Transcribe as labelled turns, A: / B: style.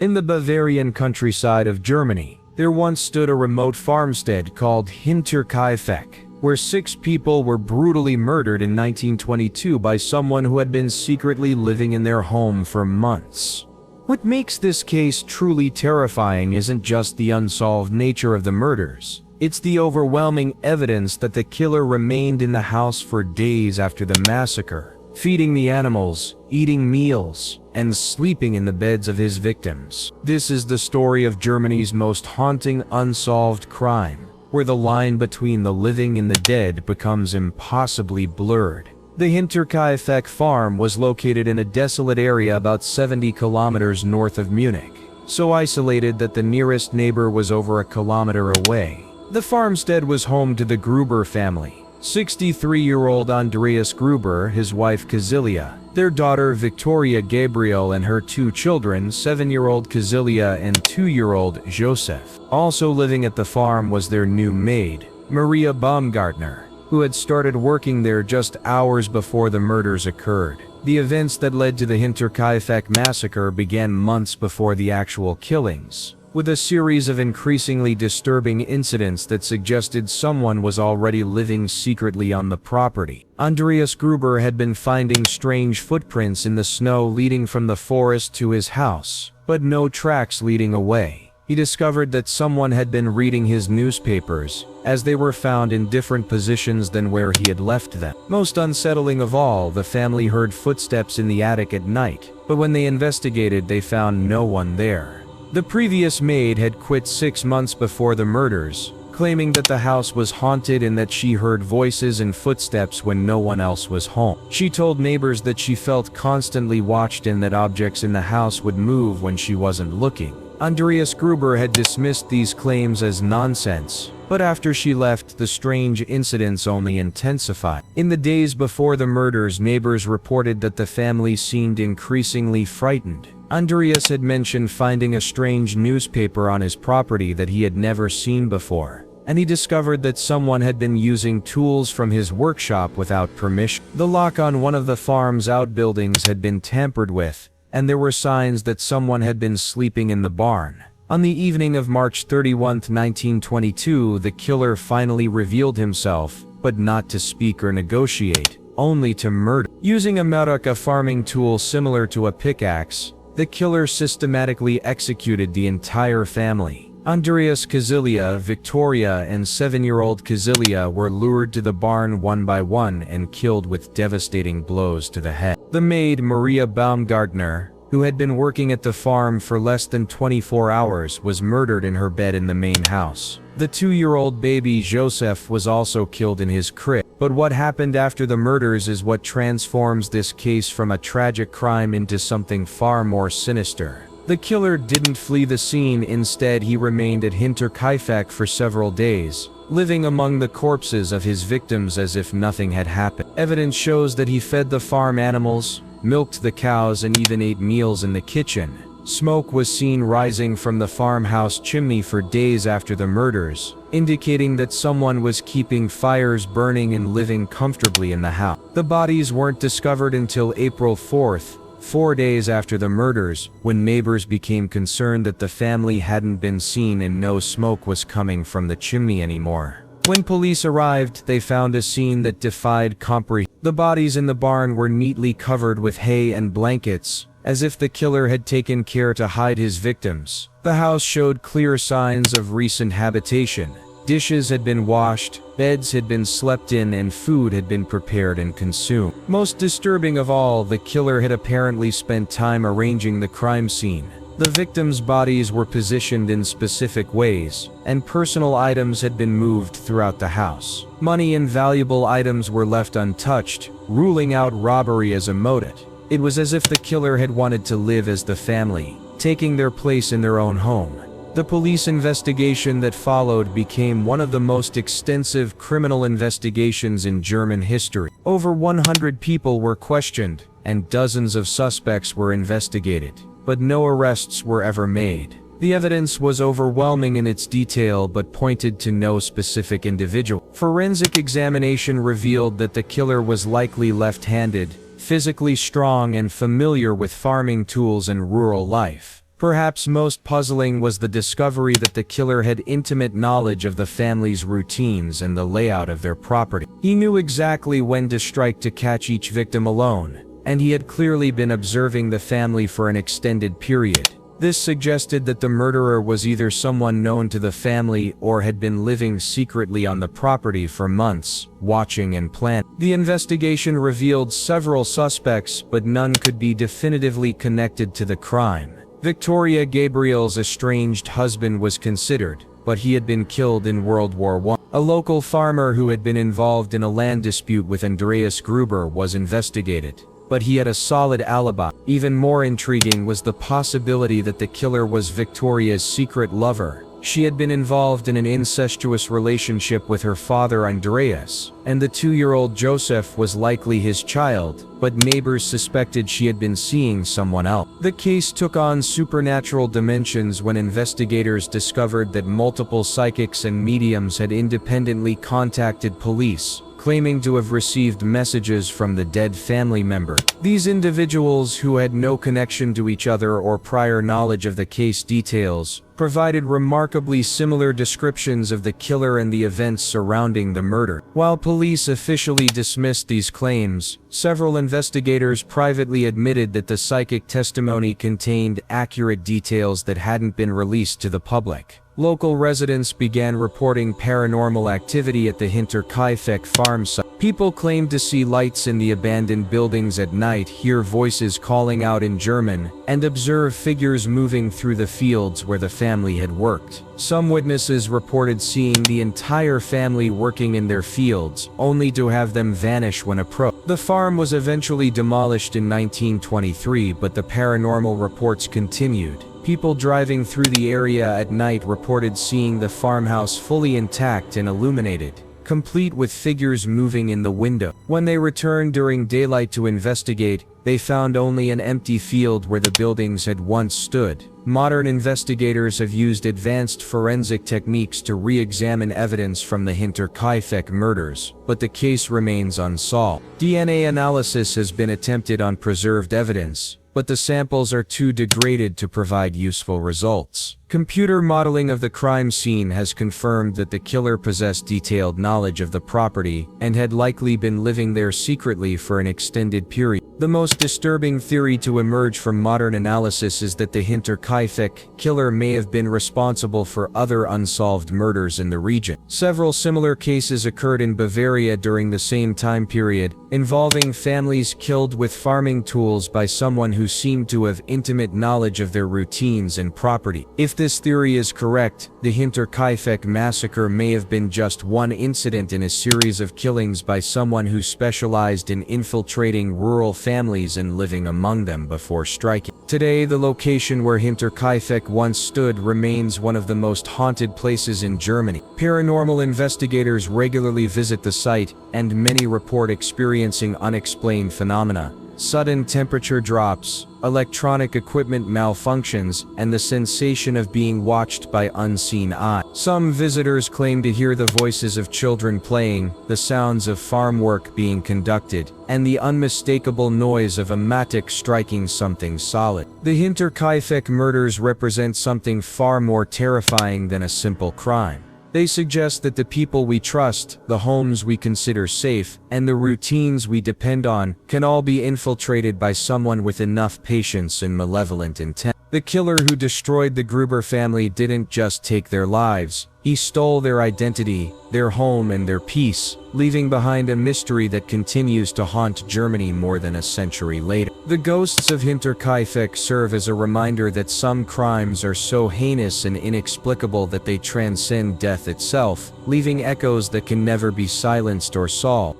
A: In the Bavarian countryside of Germany, there once stood a remote farmstead called Hinterkaifeck, where 6 people were brutally murdered in 1922 by someone who had been secretly living in their home for months. What makes this case truly terrifying isn't just the unsolved nature of the murders. It's the overwhelming evidence that the killer remained in the house for days after the massacre, feeding the animals, eating meals, and sleeping in the beds of his victims. This is the story of Germany's most haunting unsolved crime, where the line between the living and the dead becomes impossibly blurred. The Hinterkaifeck farm was located in a desolate area about 70 kilometers north of Munich, so isolated that the nearest neighbor was over a kilometer away. The farmstead was home to the Gruber family. 63-year-old Andreas Gruber, his wife Kazilia, their daughter Victoria Gabriel, and her 2 children, 7-year-old Kazilia and 2-year-old Joseph. Also living at the farm was their new maid, Maria Baumgartner, who had started working there just hours before the murders occurred. The events that led to the Hinterkaifeck massacre began months before the actual killings, with a series of increasingly disturbing incidents that suggested someone was already living secretly on the property. Andreas Gruber had been finding strange footprints in the snow leading from the forest to his house, but no tracks leading away. He discovered that someone had been reading his newspapers, as they were found in different positions than where he had left them. Most unsettling of all, the family heard footsteps in the attic at night, but when they investigated, they found no one there. The previous maid had quit 6 months before the murders, claiming that the house was haunted and that she heard voices and footsteps when no one else was home. She told neighbors that she felt constantly watched and that objects in the house would move when she wasn't looking. Andreas Gruber had dismissed these claims as nonsense, but after she left, the strange incidents only intensified. In the days before the murders, neighbors reported that the family seemed increasingly frightened. Andreas had mentioned finding a strange newspaper on his property that he had never seen before, and he discovered that someone had been using tools from his workshop without permission. The lock on one of the farm's outbuildings had been tampered with, and there were signs that someone had been sleeping in the barn. On the evening of March 31, 1922, the killer finally revealed himself, but not to speak or negotiate, only to murder. Using a marok, a farming tool similar to a pickaxe, the killer systematically executed the entire family. Andreas, Kazilia, Victoria, and 7-year-old Kazilia were lured to the barn one by one and killed with devastating blows to the head. The maid, Maria Baumgartner, who had been working at the farm for less than 24 hours, was murdered in her bed in the main house. The 2-year-old baby Joseph was also killed in his crib. But what happened after the murders is what transforms this case from a tragic crime into something far more sinister. The killer didn't flee the scene. Instead, he remained at Hinterkaifeck for several days, living among the corpses of his victims as if nothing had happened. Evidence shows that he fed the farm animals, milked the cows, and even ate meals in the kitchen. Smoke was seen rising from the farmhouse chimney for days after the murders, indicating that someone was keeping fires burning and living comfortably in the house. The bodies weren't discovered until April 4th, 4 days after the murders, when neighbors became concerned that the family hadn't been seen and no smoke was coming from the chimney anymore. When police arrived, they found a scene that defied comprehension. The bodies in the barn were neatly covered with hay and blankets, as if the killer had taken care to hide his victims. The house showed clear signs of recent habitation. Dishes had been washed, beds had been slept in, and food had been prepared and consumed. Most disturbing of all, the killer had apparently spent time arranging the crime scene. The victims' bodies were positioned in specific ways, and personal items had been moved throughout the house. Money and valuable items were left untouched, ruling out robbery as a motive. It was as if the killer had wanted to live as the family, taking their place in their own home. The police investigation that followed became one of the most extensive criminal investigations in German history. Over 100 people were questioned, and dozens of suspects were investigated, but no arrests were ever made. The evidence was overwhelming in its detail but pointed to no specific individual. Forensic examination revealed that the killer was likely left-handed, physically strong, and familiar with farming tools and rural life. Perhaps most puzzling was the discovery that the killer had intimate knowledge of the family's routines and the layout of their property. He knew exactly when to strike to catch each victim alone, and he had clearly been observing the family for an extended period. This suggested that the murderer was either someone known to the family or had been living secretly on the property for months, watching and planning. The investigation revealed several suspects, but none could be definitively connected to the crime. Victoria Gabriel's estranged husband was considered, but he had been killed in World War I. A local farmer who had been involved in a land dispute with Andreas Gruber was investigated, but he had a solid alibi. Even more intriguing was the possibility that the killer was Victoria's secret lover. She had been involved in an incestuous relationship with her father Andreas, and the 2-year-old Joseph was likely his child, but neighbors suspected she had been seeing someone else. The case took on supernatural dimensions when investigators discovered that multiple psychics and mediums had independently contacted police, claiming to have received messages from the dead family member. These individuals, who had no connection to each other or prior knowledge of the case details, provided remarkably similar descriptions of the killer and the events surrounding the murder. While police officially dismissed these claims, several investigators privately admitted that the psychic testimony contained accurate details that hadn't been released to the public. Local residents began reporting paranormal activity at the Hinterkaifeck farm site. People claimed to see lights in the abandoned buildings at night, hear voices calling out in German, and observe figures moving through the fields where the family had worked. Some witnesses reported seeing the entire family working in their fields, only to have them vanish when approached. The farm was eventually demolished in 1923, but the paranormal reports continued. People driving through the area at night reported seeing the farmhouse fully intact and illuminated, complete with figures moving in the window. When they returned during daylight to investigate, they found only an empty field where the buildings had once stood. Modern investigators have used advanced forensic techniques to re-examine evidence from the Hinterkaifeck murders, but the case remains unsolved. DNA analysis has been attempted on preserved evidence, but the samples are too degraded to provide useful results. Computer modeling of the crime scene has confirmed that the killer possessed detailed knowledge of the property and had likely been living there secretly for an extended period. The most disturbing theory to emerge from modern analysis is that the Hinterkaifeck killer may have been responsible for other unsolved murders in the region. Several similar cases occurred in Bavaria during the same time period, involving families killed with farming tools by someone who seemed to have intimate knowledge of their routines and property. If this theory is correct, the Hinterkaifeck massacre may have been just one incident in a series of killings by someone who specialized in infiltrating rural families and living among them before striking. Today, the location where Hinterkaifeck once stood remains one of the most haunted places in Germany. Paranormal investigators regularly visit the site, and many report experiencing unexplained phenomena. Sudden temperature drops, electronic equipment malfunctions, and the sensation of being watched by unseen eyes. Some visitors claim to hear the voices of children playing, the sounds of farm work being conducted, and the unmistakable noise of a mattock striking something solid. The Hinterkaifeck murders represent something far more terrifying than a simple crime. They suggest that the people we trust, the homes we consider safe, and the routines we depend on can all be infiltrated by someone with enough patience and malevolent intent. The killer who destroyed the Gruber family didn't just take their lives, he stole their identity, their home, and their peace, leaving behind a mystery that continues to haunt Germany more than a century later. The ghosts of Hinterkaifeck serve as a reminder that some crimes are so heinous and inexplicable that they transcend death itself, leaving echoes that can never be silenced or solved.